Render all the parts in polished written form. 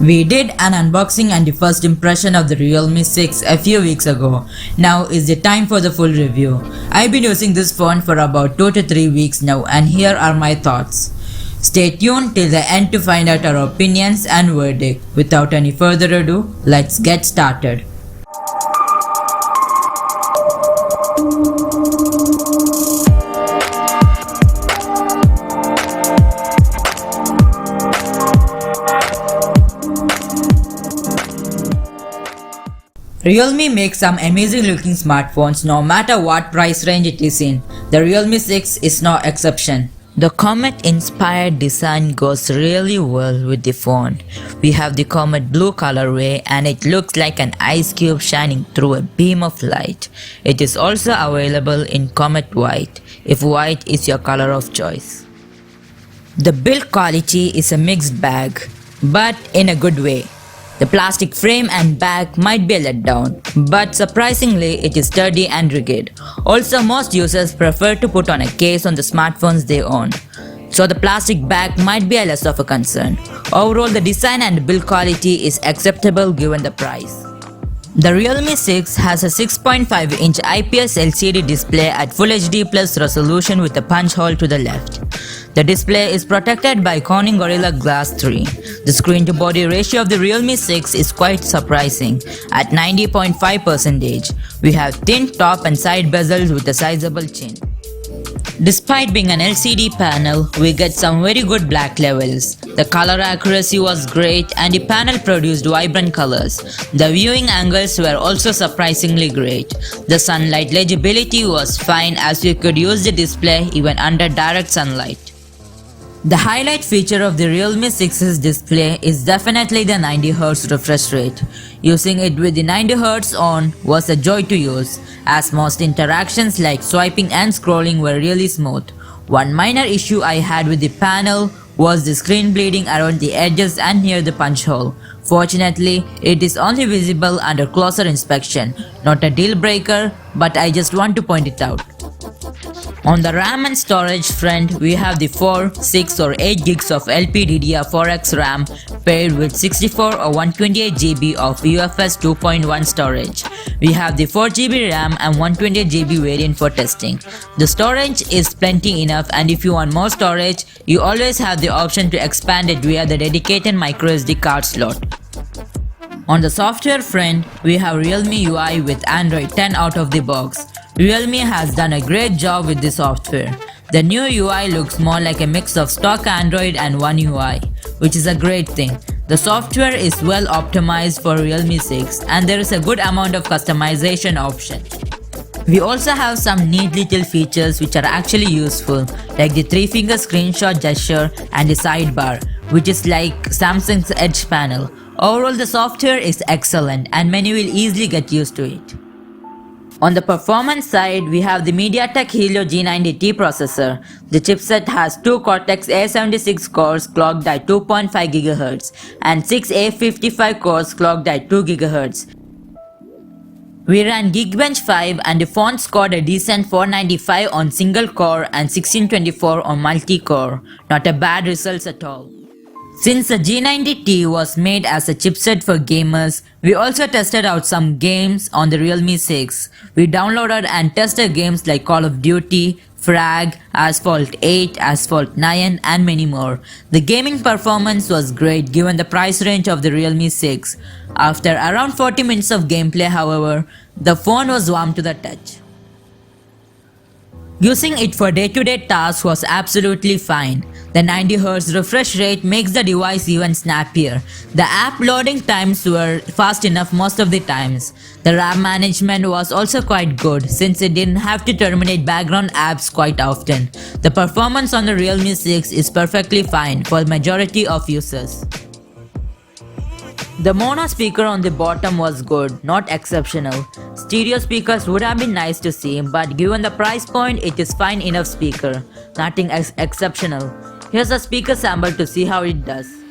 We did an unboxing and the first impression of the Realme 6 a few weeks ago. Now is the time for the full review. I've been using this phone for about 2 to 3 weeks now and here are my thoughts. Stay tuned till the end to find out our opinions and verdict. Without any further ado, let's get started. Realme makes some amazing looking smartphones no matter what price range it is in. The Realme 6 is no exception. The comet inspired design goes really well with the phone. We have the comet blue colorway and it looks like an ice cube shining through a beam of light. It is also available in comet white if white is your color of choice. The build quality is a mixed bag, but in a good way. The plastic frame and back might be a letdown, but surprisingly it is sturdy and rugged. Also, most users prefer to put on a case on the smartphones they own, so the plastic back might be a less of a concern. Overall, the design and build quality is acceptable given the price. The Realme 6 has a 6.5-inch IPS LCD display at Full HD Plus resolution with a punch hole to the left. The display is protected by Corning Gorilla Glass 3. The screen-to-body ratio of the Realme 6 is quite surprising at 90.5%. We have thin top and side bezels with a sizable chin. Despite being an LCD panel, we get some very good black levels. The color accuracy was great and the panel produced vibrant colors. The viewing angles were also surprisingly great. The sunlight legibility was fine as we could use the display even under direct sunlight. The highlight feature of the Realme 6's display is definitely the 90Hz refresh rate. Using it with the 90Hz on was a joy to use, as most interactions like swiping and scrolling were really smooth. One minor issue I had with the panel was the screen bleeding around the edges and near the punch hole. Fortunately, it is only visible under closer inspection. Not a deal breaker, but I just want to point it out. On the RAM and storage front, we have the 4, 6 or 8 gigs of LPDDR4X RAM paired with 64 or 128GB of UFS 2.1 storage. We have the 4GB RAM and 128GB variant for testing. The storage is plenty enough and if you want more storage, you always have the option to expand it via the dedicated microSD card slot. On the software front, we have Realme UI with Android 10 out of the box. Realme has done a great job with the software. The new UI looks more like a mix of stock Android and One UI, which is a great thing. The software is well optimized for Realme 6 and there is a good amount of customization option. We also have some neat little features which are actually useful, like the 3-finger screenshot gesture and the sidebar, which is like Samsung's Edge panel. Overall, the software is excellent and many will easily get used to it. On the performance side, we have the MediaTek Helio G90T processor. The chipset has 2 Cortex A76 cores clocked at 2.5 GHz and 6 A55 cores clocked at 2 GHz. We ran Geekbench 5 and the phone scored a decent 495 on single core and 1624 on multi-core. Not a bad results at all. Since the G90T was made as a chipset for gamers, we also tested out some games on the Realme 6. We downloaded and tested games like Call of Duty, Frag, Asphalt 8, Asphalt 9 and many more. The gaming performance was great given the price range of the Realme 6. After around 40 minutes of gameplay, however, the phone was warm to the touch. Using it for day-to-day tasks was absolutely fine. The 90Hz refresh rate makes the device even snappier. The app loading times were fast enough most of the times. The RAM management was also quite good since it didn't have to terminate background apps quite often. The performance on the Realme 6 is perfectly fine for the majority of users. The mono speaker on the bottom was good, not exceptional. Stereo speakers would have been nice to see, but given the price point, it is fine enough speaker. Nothing exceptional. Here's a speaker sample to see how it does.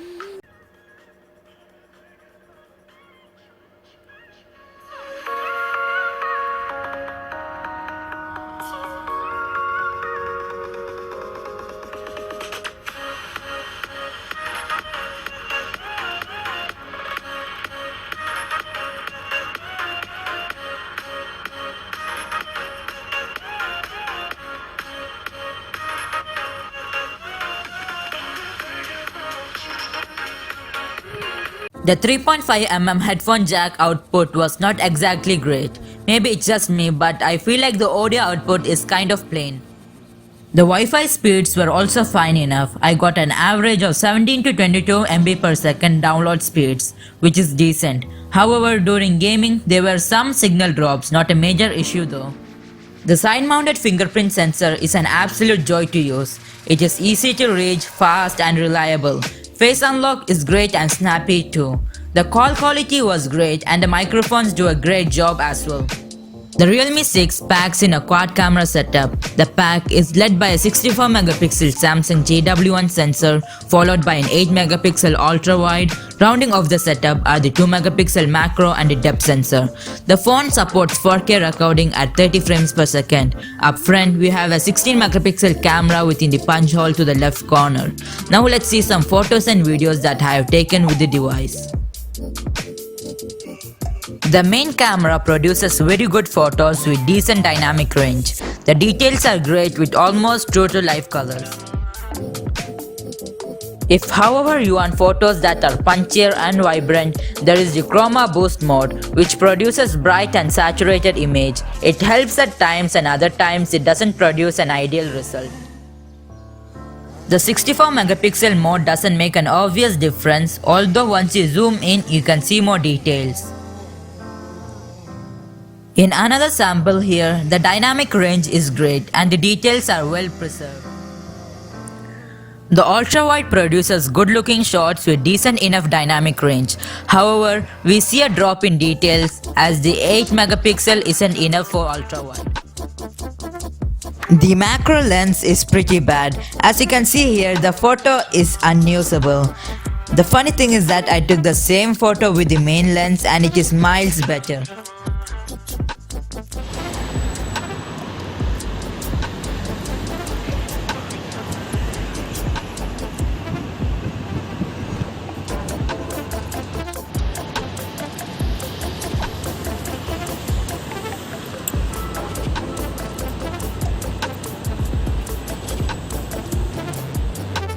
The 3.5mm headphone jack output was not exactly great. Maybe it's just me, but I feel like the audio output is kind of plain. The Wi-Fi speeds were also fine enough. I got an average of 17 to 22 MB per second download speeds, which is decent. However, during gaming, there were some signal drops, not a major issue though. The side-mounted fingerprint sensor is an absolute joy to use. It is easy to reach, fast and reliable. Face unlock is great and snappy too. The call quality was great and the microphones do a great job as well. The Realme 6 packs in a quad camera setup. The pack is led by a 64MP Samsung JW1 sensor followed by an 8MP ultra-wide. Rounding off the setup are the 2MP macro and a depth sensor. The phone supports 4K recording at 30 frames per second. Up front, we have a 16MP camera within the punch hole to the left corner. Now let's see some photos and videos that I have taken with the device. The main camera produces very good photos with decent dynamic range. The details are great with almost true to life colors. If however you want photos that are punchier and vibrant, there is the Chroma Boost mode which produces bright and saturated image. It helps at times and other times it doesn't produce an ideal result. The 64MP mode doesn't make an obvious difference, although once you zoom in you can see more details. In another sample here, the dynamic range is great and the details are well preserved. The ultra-wide produces good-looking shots with decent enough dynamic range. However, we see a drop in details as the 8MP isn't enough for ultra-wide. The macro lens is pretty bad. As you can see here, the photo is unusable. The funny thing is that I took the same photo with the main lens and it is miles better.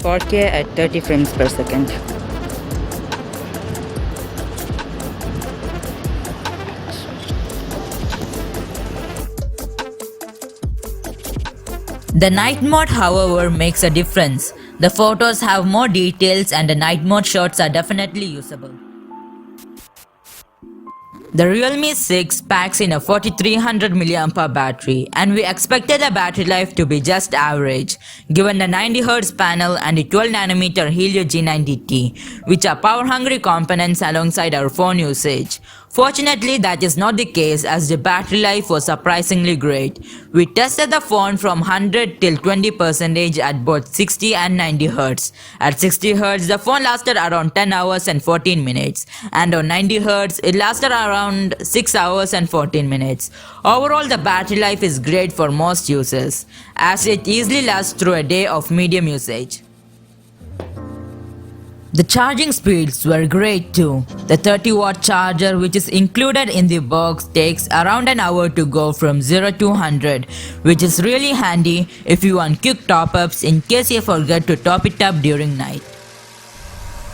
.4K at 30 frames per second. The night mode however makes a difference. The photos have more details and the night mode shots are definitely usable. The Realme 6 packs in a 4300mAh battery and we expected the battery life to be just average given the 90Hz panel and the 12nm Helio G90T, which are power hungry components alongside our phone usage. Fortunately, that is not the case as the battery life was surprisingly great. We tested the phone from 100 till 20% at both 60 and 90Hz. At 60Hz, the phone lasted around 10 hours and 14 minutes and on 90Hz, it lasted around 6 hours and 14 minutes. Overall, the battery life is great for most users as it easily lasts through a day of medium usage. The charging speeds were great too. The 30-watt charger which is included in the box takes around an hour to go from 0 to 100, which is really handy if you want quick top-ups in case you forget to top it up during night.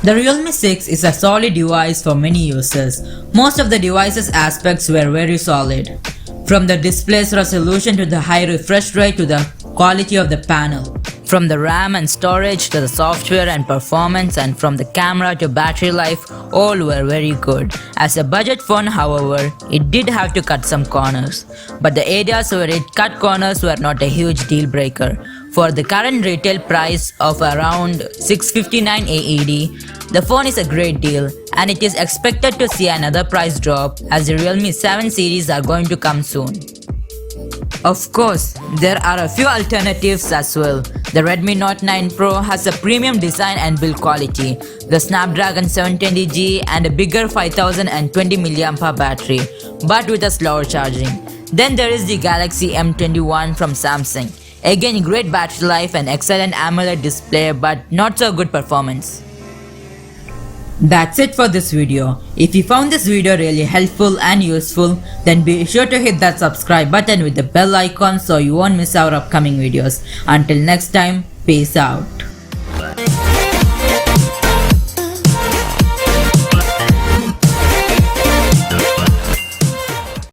The Realme 6 is a solid device for many users. Most of the device's aspects were very solid. From the display's resolution to the high refresh rate to the quality of the panel. From the RAM and storage to the software and performance and from the camera to battery life, all were very good. As a budget phone however, it did have to cut some corners. But the areas where it cut corners were not a huge deal breaker. For the current retail price of around 659 AED, the phone is a great deal and it is expected to see another price drop as the Realme 7 series are going to come soon. Of course, there are a few alternatives as well. The Redmi Note 9 Pro has a premium design and build quality, the Snapdragon 720G and a bigger 5020mAh battery, but with a slower charging. Then there is the Galaxy M21 from Samsung. Again, great battery life and excellent AMOLED display but not so good performance. That's it for this video. If you found this video really helpful and useful, then be sure to hit that subscribe button with the bell icon so you won't miss our upcoming videos. Until next time, peace out.